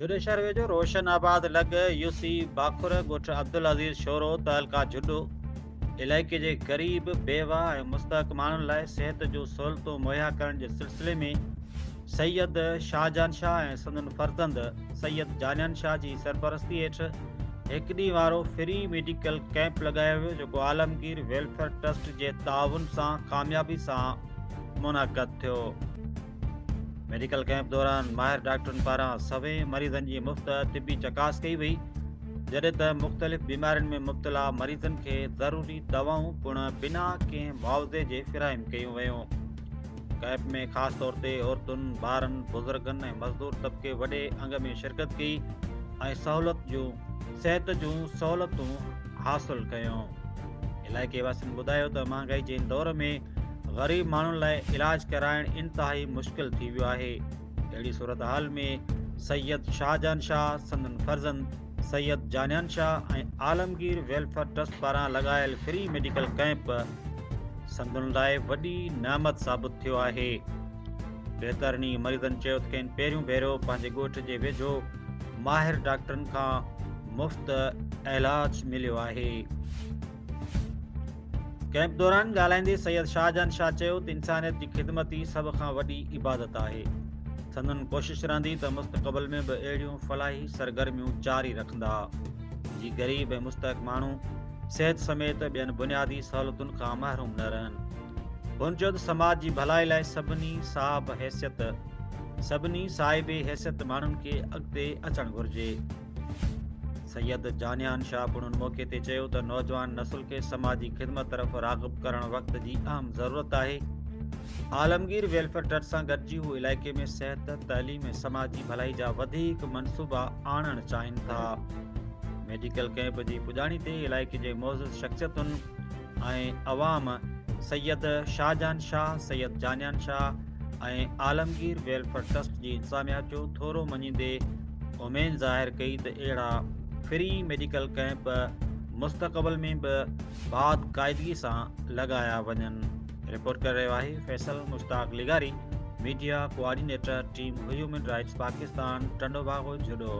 जुड़े शहर वेझो रोशनाबाद लॻ यूसी बाखुर ॻोठ अब्दुल अज़ीज़ शोरो तहलका जुडो इलाइक़े जे ग़रीब बेवा ऐं मुस्तहक माण्हुनि लाइ सिहत जूं सहूलियतूं मुहैया करण जे सिलसिले में सैयद शाहजहान शाह ऐं संदन फर्ज़ंद सैयद जानियान शाह जी सरपरस्ती हेठि हिकु ॾींहुं वारो फ्री मेडिकल कैंप लॻायो वियो जेको आलमगीर वेलफेयर ट्रस्ट जे ताउन सां कामयाबी सां मुनक़द थियो। मेडिकल कैंप दौरान माहिर डॉक्टरनि पारां सभई मरीज़नि जी मुफ़्त तिबी चकास कई वई, जॾहिं त मुख़्तलिफ़ बीमारियुनि में मुब्तला मरीज़नि खे ज़रूरी दवाऊं पिणु बिना कंहिं मुआवज़े जे फ़राहम कयूं वयूं। कैंप में ख़ासि तौर ते औरतुनि, ॿारनि, बुज़ुर्गनि ऐं मज़दूर तबिके वॾे अंग में शिरकत कई ऐं सिहत जूं सहूलियतूं हासिलु कयूं। इलाइक़े वासियुनि ॿुधायो त महांगाई जे दौर में ग़रीब माण्हुनि लाइ इलाज कराइण इंतिहाई मुश्किल थी वियो आहे। अहिड़ी सूरत हाल में सैयद शाहजहान शाह, संदन फर्ज़ंद सैयद जानियान शाह ऐं आलमगीर वेलफेयर ट्रस्ट पारां लॻायल फ्री मेडिकल कैंप संदन लाइ वॾी नेमत साबित थियो आहे। बहितरनी मरीज़नि चयो त खेनि पहिरियों भेरो पंहिंजे ॻोठ जे वेझो माहिर डॉक्टरनि खां मुफ़्त इलाज मिलियो आहे। कैंप दौरान ॻाल्हाईंदे सैयद शाहजहान शाह चयो त इंसानियत जी ख़िदमत ई सभ खां वॾी इबादत आहे। संदन कोशिश रहंदी त मुस्तक़बिल में बि अहिड़ियूं फलाही सरगर्मियूं जारी रखंदा जीअं ग़रीब ऐं मुस्तहक माण्हू सिहत समेत ॿियनि बुनियादी सहूलियतुनि खां महरूम न रहनि। हुन चयो त समाज जी भलाई लाइ सभिनी साहिब हैसियत माण्हुनि खे अॻिते अचणु घुरिजे। सैयद जानियान शाह पिणु मौक़े ते चयो त नौजवान नस्ल खे समाजी ख़िदमत तरफ़ राग़िब करण वक़्त जी अहम ज़रूरत आहे। आलमगीर वेलफेयर ट्रस्ट सां गॾिजी हू इलाइक़े में सिहत, तइलीम ऐं समाजी भलाई जा वधीक मनसूबा आणणु चाहिनि था। मेडिकल कैंप जी पुॼाणी ते इलाइक़े जे मोज़िज़ शख़्सियतुनि ऐं अवाम सैयद शाहजहान शाह, सैयद जानियान शाह ऐं आलमगीर वेलफेयर ट्रस्ट जी इंतज़ामिया जो थोरो मञींदे उमेद ज़ाहिर कई त अहिड़ा फ्री मेडिकल कैंप मुस्तक़बिल में बि बाक़ाइदगी सां लॻाया वञनि। रिपोर्ट करे रहियो आहे फैसल मुश्ताक लिगारी, media coordinator team human rights Pakistan, Tando Bago जुडो।